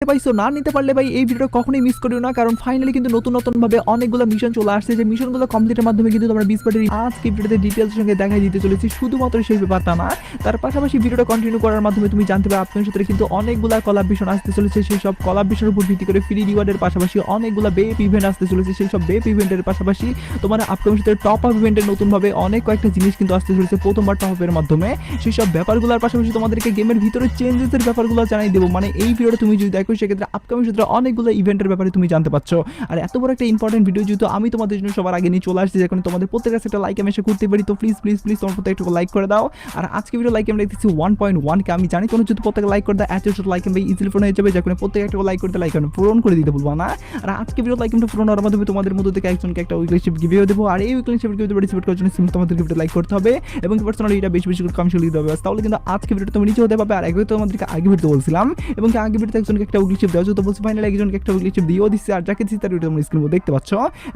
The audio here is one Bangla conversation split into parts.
পাইছো না নিতে পারলে ভাই এই ভিডিওটা কখনোই মিস করিও না, কারণ ফাইনালি কিন্তু নতুন ভাবে অনেকগুলো মিশন চলে আসছে, যে মিশনগুলো কমপ্লিটের মাধ্যমে কিন্তু তোমরা 20 পার্টির আজকে ভিডিওতে ডিটেইলস সঙ্গে দেখাই দিতে চলেছি। শুধুমাত্র সেই ব্যাপারটা না, তার পাশাপাশি ভিডিওটা কন্টিনিউ করার মাধ্যমে তুমি জানতে পারবে আপনার সাথে কিন্তু অনেকগুলা কলাব মিশন আসতে চলেছে। সেই সব কলাব মিশনের উপর ভিত্তি করে ফ্রি রিওয়ার্ডের পাশাপাশি অনেকগুলা বেপ ইভেন্ট আসতে চলেছে। সেই সব বেপ ইভেন্টের পাশাপাশি তোমার আপকামিং সাথে টপ আপ ইভেন্টের নতুন ভাবে অনেক কয়েকটা জিনিস কিন্তু আসতে চলেছে প্রথমবার টপ আপের মাধ্যমে। সেই সব ব্যাপারগুলোর পাশাপাশি তোমাদেরকে গেমের ভিতরে চেঞ্জেসের ব্যাপারগুলো জানাই দেবো। মানে এই ভিডিওটা তুমি যদি দেখো সেক্ষেত্রে আপকামিং সাথে অনেকগুলো ইভেন্টের ব্যাপারে তুমি জানতে পারছো। আর এত বড় একটা ইম্পর্টেন্ট ভিডিও যেহেতু আমি তোমাদের জন্য সবার আগে নিয়ে চলে আসছি, যেখানে তোমাদের প্রত্যেকের কাছে একটা লাইক আমি এসে করতে পারি, তো প্লিজ প্লিজ প্লিজ তোমার প্রত্যেক একটু লাইক করে দাও। আর আজকে ভিডিও লাইক আমরা দেখতেছি 1.1 কে। আমি জানি তোমরা যদি প্রত্যেকে লাইক করে দাও এত ছোট লাইক আমি ইজিলি ফোন হয়ে যাবে, যেখানে প্রত্যেক একটা লাইক করতে লাইক আমি পূরণ করে দিতে বলবো না। আর আজকে ভিডিও লাইক আমরা পূরণ হওয়ার মাধ্যমে তোমাদের মধ্যে থেকে একজনকে একটা উইকলি শিপ গিভেও দেবো। আর এই উইকলি শিপ গিভে পার্টিসিপেট করার জন্য সিম্পল তোমাদেরকে ভিডিও লাইক করতে হবে এবং পার্সোনালি এটা বেশি বেশি করে কমেন্ট দিতে হবে, তাহলে কিন্তু আজকে ভিডিওটা তুমি নিচে হতে পারবে। আর একবার তোমাদেরকে আগে ভিডিও বলছিলাম এবং আগে ভিডিওতে একজনকে একটা উইকলি শিপ দেওয়া হতো, তো বলছি ফাইনালি একজনকে একটা উইকলি শিপ দিয়েও দিচ্ছে। আর যাকে দিচ্ছি তার ভিডিও তোমরা স্ক্রিনে দেখতে পাচ্ছ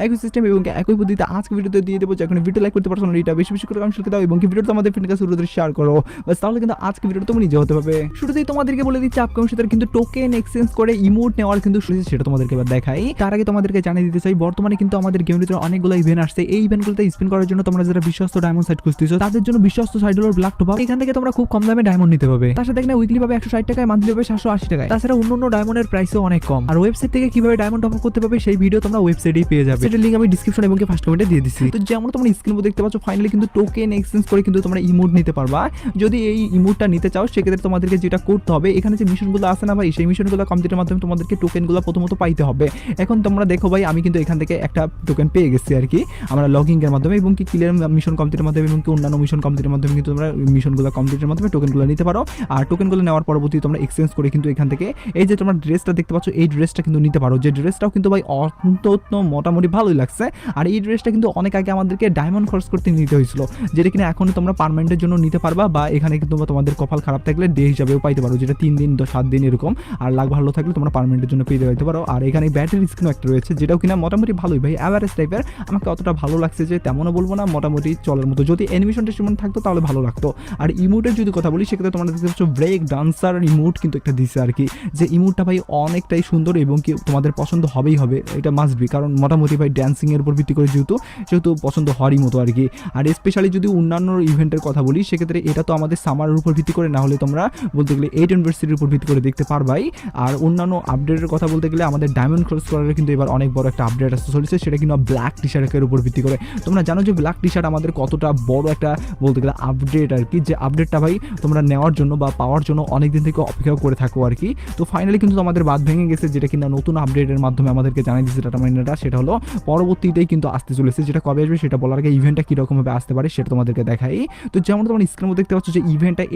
একই সিস্টেম এবং একই পদ্ধতিতে আজকে ভিডিওতে দিয়ে দেবো, যখন ভিডিও লাইক করতে পারছো এটা বেশি বেশি করে কমেন্ট দাও এবং ভিডিওটা তোমাদের ফ্রেন্ডের কাছে শুরুতে শেয়ার করো, বাস তাহলে কিন্তু আজকে ভিডিওটা তুমি নিজে হতে পারবে। শুরুতেই তোমাদেরকে বলে দিচ্ছি আপকামিং সাথে কিন্তু টোকেন এক্সচেঞ্জ করে ইমোট নেওয়ার কিন্তু শুরু, সেটা তোমাদেরকে এবার দেখাই। তার আগে তোমাদেরকে জানিয়ে দিতে চাই বর্তমানে কিন্তু আমাদের গেমের ভিতরে অনেকগুলো ইভেন্ট আসছে। এই ইভেন্টগুলোতে স্পিন করার জন্য তোমরা যারা বিশ্বস্ত ডায়মন্ড সাইট খুঁজতেছো তাদের জন্য বিশ্বস্ত সাইট হলো ব্ল্যাক টপ আপ। এখান থেকে তোমরা খুব কম দামে ডায়মন্ড নিতে পারবে। তার সাথে এখানে উইকলি পাবে 160 টাকায়, মান্থলি পাবে 780 টাকায়। তাছাড়া অন্য ডায়মন্ডের প্রাইসও অনেক কম। আর ওয়েবসাইট থেকে কিভাবে ডায়মন্ড টপ আপ করতে পারবে সেই ভিডিও তোমরা ওয়েবসাইটেই পেয়ে যাবে, সেটার লিংক আমি ডিসক্রিপশন এবং ফার্স্ট কমেন্টে দিয়ে দিচ্ছি। তো যেমন তোমরা স্ক্রিনে দেখতে পাচ্ছ ফাইনালি কিন্তু টোকেন এক্সচেঞ্জ করে কিন্তু তোমরা ইমোট নিতে পারবা। যদি এই ইমোটটা নিতে চাও সেক্ষেত্রে তোমাদেরকে যেটা করতে হবে, এখানে যে মিশনগুলো আছে না ভাই, সেই মিশনগুলো কমপ্লিটের মাধ্যমে তোমাদেরকে টোকেনগুলো প্রথমত পাইতে হবে। এখন তোমরা দেখো ভাই আমি কিন্তু এখান থেকে একটা টোকেন পেয়ে গেছি আর কি, আমরা লগইন এর মাধ্যমে এবং কি ক্লিয়ার মিশন কমপ্লিটের মাধ্যমে এবং কি অন্যান্য মিশন কমপ্লিটের মাধ্যমে কিন্তু তোমরা মিশনগুলো কমপ্লিটের মাধ্যমে টোকেনগুলো নিতে পারো। আর টোকেনগুলো নেওয়ার পরবর্তী তোমরা এক্সচেঞ্জ করে কিন্তু এখান থেকে এই যে তোমরা ড্রেসটা দেখতে পাচ্ছ এই ড্রেসটা কিন্তু নিতে পারো, যে ড্রেসটাও কিন্তু ভাই অন্তত মোটামুটি ভালোই লাগছে। আর এই ড্রেসটা কিন্তু অনেক আগে আমাদেরকে ডায়মন্ড খরচ করতে নিতে হয়েছিল, যেটা কিনা এখন তোমরা পার্মানেন্টের জন্য নিতে পারবা, বা এখানে কিন্তু তোমাদের কপাল খারাপ থাকলে ডে হিসাবেও পাইতে পারো, যেটা 3 দিন 7 দিন এরকম। আর লাখ ভালো থাকলে তোমরা পার্মানেন্টের জন্য পেয়ে যেতে পারো। আর এখানে ব্যাটারি স্ক্রিনও একটা রয়েছে, যেটাও কিনা মোটামুটি ভালোই ভাই, অ্যাভারেজ টাইপের। আমাকে অতটা ভালো লাগছে যে তেমনও বলবো না, মোটামুটি চলার মতো। যদি অ্যানিমেশন টেস্টমেন্ট থাকতো তাহলে ভালো লাগতো। আর ইমোটের যদি কথা বলি সেক্ষেত্রে তোমরা দেখতে পাচ্ছ ব্রেক ডান্সার ইমোট কিন্তু একটা দিচ্ছে আর কি, যে ইমোটটা ভাই অনেকটাই সুন্দর এবং কি তোমাদের পছন্দ হবেই হবে, এটা মাস্ট বি, কারণ মোটামুটি ভাই ড্যান্সিং এর উপর ভিত্তি করে যেহেতু পছন্দ হওয়ারই মতো আর কি। আর স্পেশালি যদি অন্যান্য ইভেন্টের কথা বলি সেক্ষেত্রে এটা তো আমাদের সামারের উপর ভিত্তি করে, না হলে তোমরা বলতে গেলে 8 ইউনিভার্সিটির উপর ভিত্তি করে দেখতে পারবাই। আর অন্যান্য আপডেটের কথা বলতে গেলে আমাদের ডায়মন্ড ক্রস করার কিন্তু এবার অনেক বড় একটা আপডেট আসতে চলেছে, সেটা কিন্তু ব্ল্যাক টি শার্টের উপর ভিত্তি করে। তোমরা জানো যে ব্ল্যাক টি শার্ট আমাদের কতটা বড় একটা বলতে গেলে আপডেট আর কি, যে আপডেটটা ভাই তোমরা নেওয়ার জন্য বা পাওয়ার জন্য অনেকদিন থেকে অপেক্ষা করে থাকো আর কি। তো ফাইনালি কিন্তু আমাদের বাদ ভেঙে গেছে, যেটা কিনা নতুন আপডেটের মাধ্যমে আমাদেরকে জানিয়ে দিচ্ছে ডাটা মাইনারটা, সেটা হলো পরবর্তীতেই কিন্তু আসতে চলেছে। যেটা কবে আসবে সেটা বলার আগে ইভেন্টটা কীরকমভাবে আসতে পারে সেটা তোমাদেরকে দেখাই। তো যেমন তোমরা স্ক্রিনে দেখতে পাচ্ছ যে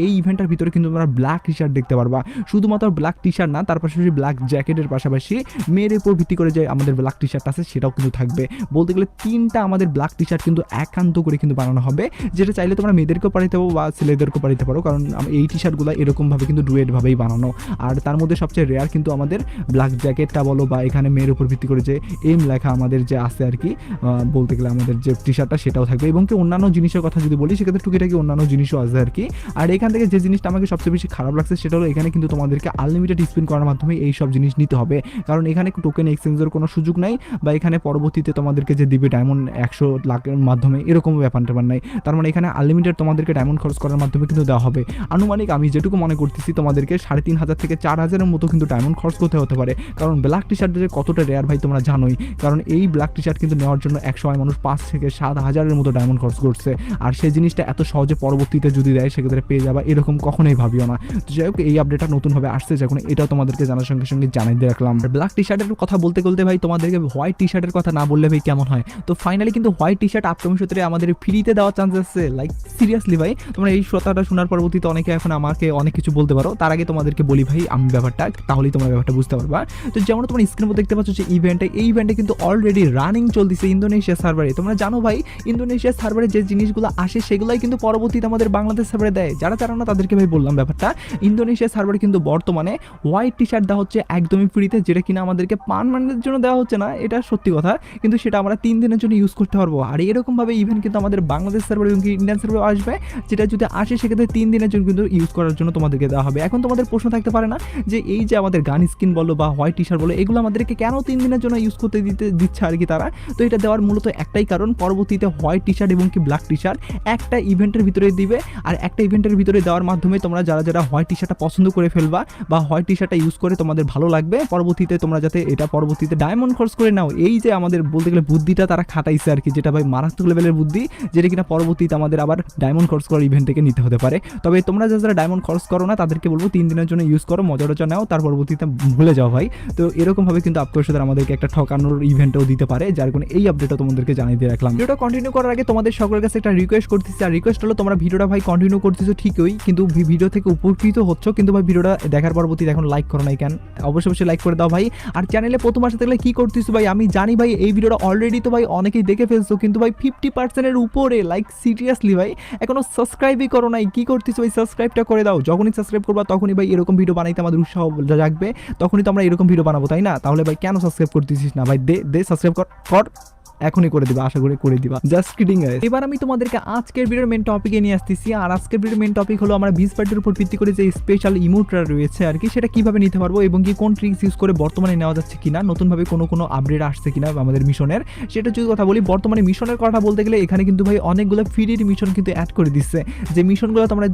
এই ইভেন্টের ভিতরে কিন্তু তোমরা ব্ল্যাক টি শার্ট দেখতে পারবা। শুধুমাত্র ব্ল্যাক টি শার্ট না, তার পাশাপাশি ব্ল্যাক জ্যাকেটের পাশাপাশি মেয়ের উপর ভিত্তি করে যে আমাদের ব্ল্যাক টি শার্ট আছে সেটাও কিন্তু থাকবে। বলতে গেলে 3টা আমাদের ব্ল্যাক টি শার্ট কিন্তু একান্ত করে কিন্তু বানানো হবে, যেটা চাইলে তোমরা মেয়েদেরকেও পাঠাতে পারো বা ছেলেদেরকেও পাঠাতে পারো, কারণ এই টি শার্টগুলো এরকমভাবে কিন্তু ডুয়েটভাবেই বানানো। আর তার মধ্যে সবচেয়ে রেয়ার কিন্তু আমাদের ব্ল্যাক জ্যাকেটটা বলো বা এখানে মেয়ের উপর ভিত্তি করে যে এম লেখা আমাদের যে আছে আর কি, বলতে গেলে আমাদের যে টি শার্টটা সেটাও থাকবে। এবং কি অন্যান্য জিনিসের কথা যদি বলি সেক্ষেত্রে টুকিটাকি অন্যান্য জিনিসও আছে আর কি। আর এখান থেকে যে জিনিসটা আমাকে সবচেয়ে বেশি খারাপ লাগছে সেটা হলো এখানে কিন্তু তোমাদেরকে আনলিমিটেড স্পিন করার মাধ্যমে এই সব জিনিস নিতে হবে, কারণ এখানে টোকেন এক্সচেঞ্জের কোনো সুযোগ নাই, বা এখানে পরবর্তীতে তোমাদেরকে যে দিবে ডায়মন্ড 100 লাখের মাধ্যমে এরকম ব্যাপারটা নাই। তার মানে এখানে আনলিমিটেড তোমাদেরকে ডায়মন্ড খরচ করার মাধ্যমে কিন্তু দেওয়া হবে। আনুমানিক আমি যেটুকু মনে করতেছি তোমাদেরকে 3,500 থেকে 4,000-এর মতো কিন্তু ডায়মন্ড খরচ করতে হতে পারে, কারণ ব্ল্যাক টি শার্টের কতটা রেয়ার ভাই তোমরা জানোই। কারণ এই ব্ল্যাক টি শার্ট কিন্তু নেওয়ার জন্য 100 মানুষ 5 থেকে 7,000-এর মতো ডায়মন্ড খরচ করছে। আর সেই জিনিসটা এত সহজে পরবর্তীতে যদি দেয় সেক্ষেত্রে পেয়ে যাবা এরকম কখনোই ভাবিও না। তো যাই হোক এই আপডেটটা নতুনভাবে আসছে যখন, এটাও তোমাদেরকে জানার সঙ্গে সঙ্গে জানাই দিয়ে রাখলাম। ব্ল্যাক টি শার্টের কথা বলতে ভাই তোমাদেরকে হোয়াইট টি শার্টের কথা না বললে ভাই কেমন হয়। তো ফাইনালি কিন্তু হোয়াইট টি শার্ট আপকামিং সূত্রে আমাদের ফ্রিতে দেওয়ার চান্স আছে, লাইক সিরিয়াসলি ভাই। তোমরা এই কথাটা শোনার পরবর্তীতে অনেকে এখন আমাকে অনেক কিছু বলতে পারো, তার আগে তোমাদেরকে বলি ভাই আমি ব্যাপারটা, তাহলেই তোমরা ব্যাপারটা বুঝতে পারবা। তো যেমন তোমরা স্ক্রিনে দেখতে পাচ্ছ যে এই ইভেন্টে কিন্তু অলরেডি রানিং চলতেছে ইন্দোনেশিয়া সার্ভারে। তোমরা জানো ভাই ইন্দোনেশিয়া সার্ভারে যে জিনিসগুলো আসে সেগুলাই কিন্তু পরবর্তীতে আমাদের বাংলাদেশ সার্ভারে দেয়। যারা জানো না তাদেরকে ভাই বললাম ব্যাপারটা, ইন্দোনেশিয়া সার্ভারে কিন্তু বর্তমানে হোয়াইট টি শার্ট দেওয়া হচ্ছে একদমই ফ্রিতে, যেটা কিনা আমাদেরকে পার্মানেন্টের জন্য দেওয়া হচ্ছে না, এটা সত্যি কথা, কিন্তু সেটা আমরা 3 দিনের জন্য ইউজ করতে পারবো। আর এরকমভাবে ইভেন্ট কিন্তু আমাদের বাংলাদেশ সার্ভার এবং ইন্ডিয়ান সার্ভার আসবে, যেটা যদি আসে সেক্ষেত্রে 3 দিনের জন্য কিন্তু ইউজ করার জন্য তোমাদেরকে দেওয়া হবে। এখন তোমাদের প্রশ্ন থাকতে পারে না যে এই যে যে আমাদের গান স্কিন বলো বা হোয়াইট টি শার্ট বলো, এগুলো আমাদেরকে কেন 3 দিনের জন্য ইউজ করতে দিচ্ছে আর কি তারা। তো এটা দেওয়ার মূলত একটাই কারণ, পরবর্তীতে হোয়াইট টি শার্ট এবং কি ব্ল্যাক টি শার্ট একটা ইভেন্টের ভিতরে দিবে, আর একটা ইভেন্টের ভিতরে দেওয়ার মাধ্যমে তোমরা যারা হোয়াইট টি শার্টটা পছন্দ করে ফেলবা বা হোয়াইট টি শার্টটা ইউজ করে তোমাদের ভালো লাগবে, পরবর্তীতে তোমরা যাতে এটা পরবর্তীতে ডায়মন্ড খরচ করে নাও। এই যে আমাদের বলতে গেলে বুদ্ধিটা তারা খাটাইছে আর কি, যেটা ভাই মারাত্মক লেভেলের বুদ্ধি, যেটা কিনা পরবর্তীতে আমাদের আবার ডায়মন্ড খরচ করার ইভেন্ট থেকে নিতে হতে পারে। তবে তোমরা যারা ডায়মন্ড খরচ করো না তাদেরকে বলবো 3 দিনের জন্য ইউজ করো, মজা টজা নাও, তার পরবর্তীতে ভুলে যাও ভাই। তো এরকমভাবে কিন্তু আপকোর্সের আমাদেরকে একটা ঠকানোর ইভেন্টও দিতে পারে, যার কারণে এই আপডেটটা তোমাদেরকে জানিয়ে দিয়ে রাখলাম। ভিডিওটা কন্টিনিউ করার আগে তোমাদের সকলের কাছে একটা রিকোয়েস্ট করতেছি, আর রিকোয়েস্ট হলো তোমরা ভিডিওটা ভাই কন্টিনিউ করতেছো ঠিকই, কিন্তু ভিডিও থেকে উপকৃত হচ্ছ, কিন্তু ভাই ভিডিওটা দেখার পরবর্তীতে এখন লাইক করো নাই কেন? অবশ্যই লাইক করে দাও ভাই। আর চ্যানেলে প্রথম আসতে গেলে কি করতেছো ভাই, আমি জানি ভাই এই ভিডিওটা অলরেডি তো ভাই অনেকেই দেখে ফেলছো, কিন্তু ভাই 50% উপরে, লাইক সিরিয়াসলি ভাই এখনো সাবস্ক্রাইবই করো নাই, কি করতেছো ভাই? সাবস্ক্রাইবটা করে দাও। যখনই সাবস্ক্রাইব করবা তখনই ভাই এরকম ভিডিও বানাইতে আমাদের উৎসাহ জাগবে, তখনই তো আমরা এরকম ভিডিও বানাবো, তাই না? তাহলে ভাই কেন সাবস্ক্রাইব করতেছিস না ভাই? দে সাবস্ক্রাইব কর এখনই করে দিবা, আশা করে দিবা। Just kidding guys. এবার আমি তোমাদেরকে আজকের ভিডিওর মেন টপিকে নিয়ে আসতেছি, আর আজকের ভিডিওর মেন টপিক হলো আমরা বিচ পার্টির উপর ভিত্তি করে যে স্পেশাল ইমোটটা রয়েছে আর কি, সেটা কিভাবে নিতে পারবো এবং কি কোন ট্রিক্স ইউজ করে বর্তমানে নেওয়া যাচ্ছে কিনা, নতুনভাবে কোনো আপডেট আসছে কিনা আমাদের মিশনের, সেটা যদি কথা বলি। বর্তমানে মিশনের কথা বলতে গেলে এখানে কিন্তু ভাই অনেকগুলো ফ্রির মিশন কিন্তু অ্যাড করে দিচ্ছে, যে মিশনগুলো তোমরা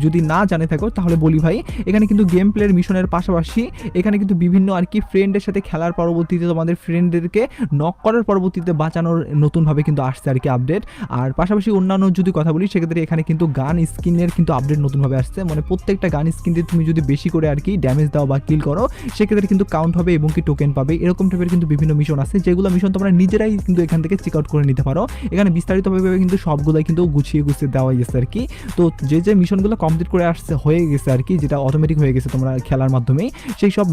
যদি না জানে থাকো তাহলে বলি ভাই, এখানে কিন্তু গেম প্লের মিশনের পাশাপাশি এখানে কিন্তু বিভিন্ন আর কি ফ্রেন্ডের সাথে খেলার পরবর্তীতে তোমাদের ফ্রেন্ডদেরকে নক করার পরবর্তীতে বাঁচানোর নতুনভাবে কিন্তু আসছে আর কি আপডেট। আর পাশাপাশি অন্যান্য যদি কথা বলি সেক্ষেত্রে এখানে কিন্তু গান স্কিনের কিন্তু আপডেট নতুনভাবে আসছে, মানে প্রত্যেকটা গান স্কিন দিয়ে তুমি যদি বেশি করে আর কি ড্যামেজ দাও বা কিল করো সেক্ষেত্রে কিন্তু কাউন্ট হবে এবং কি টোকেন পাবে। এরকম টাইপের কিন্তু বিভিন্ন মিশন আছে, যেগুলো মিশন তোমরা নিজেরাই কিন্তু এখান থেকে চেক আউট করে নিতে পারো। এখানে বিস্তারিতভাবে কিন্তু সবগুলোই কিন্তু গুছিয়ে দেওয়া গেছে আর কি। তো যে মিশনগুলো কমপ্লিট করে আসছে হয়ে গেছে আর কি, যেটা অটোমেটিক হয়ে গেছে তোমরা খেলার মাধ্যমে, সেই সব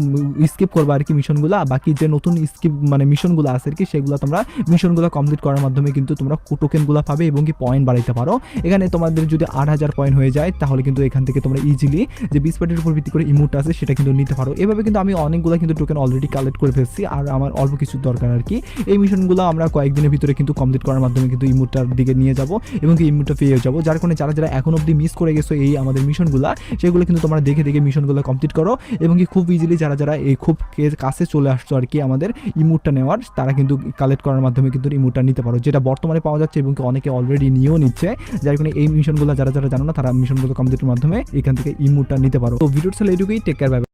স্কিপ করবা আর কি মিশনগুলো। বাকি যে নতুন স্কিপ মানে মিশনগুলো আছে আর কি, সেগুলো তোমরা মিশনগুলো কমপ্লিট করার মাধ্যমে কিন্তু তোমরা টোকেনগুলো পাবে এবং কি পয়েন্ট বাড়াইতে পারো। এখানে তোমাদের যদি 8000 পয়েন্ট হয়ে যায় তাহলে কিন্তু এখান থেকে তোমরা ইজিলি যে বিচ পার্টির উপর ভিত্তি করে ইমোট আছে সেটা কিন্তু নিতে পারো। এভাবে কিন্তু আমি অনেকগুলো কিন্তু টোকেন অলরেডি কালেক্ট করে ফেলছি, আর আমার অল্প কিছু দরকার আর কি। এই মিশনগুলো আমরা কয়েকদিনের ভিতরে কিন্তু কমপ্লিট করার মাধ্যমে কিন্তু ইমোটটার দিকে নিয়ে যাব এবং কি ইমোটটা পেয়ে যাবো। যার কারণে যারা এখন অবধি মিস করে গেছো এই আমাদের মিশনগুলো, সেগুলো কিন্তু তোমরা দেখে মিশনগুলো কমপ্লিট করো এবং কি খুব ইজিলি যারা এই খুব কাছে চলে আসছো আর কি আমাদের ইমোটটা নেওয়ার, তারা কিন্তু কালেক্ট করার মাধ্যমে কিন্তু ইমোটটা নিতে পারো, যেটা বর্তমানে পাওয়া যাচ্ছে এবং অনেকে অলরেডি নিয়েও নিচ্ছে। যার কারণে এই মিশনগুলো যারা জানো না তারা মিশনগুলো কমপ্লিটের মাধ্যমে এখান থেকে ইমোটটা নিতে পারো। তো ভিডিওটা এটুকুই, টেক কেয়ার, বাই।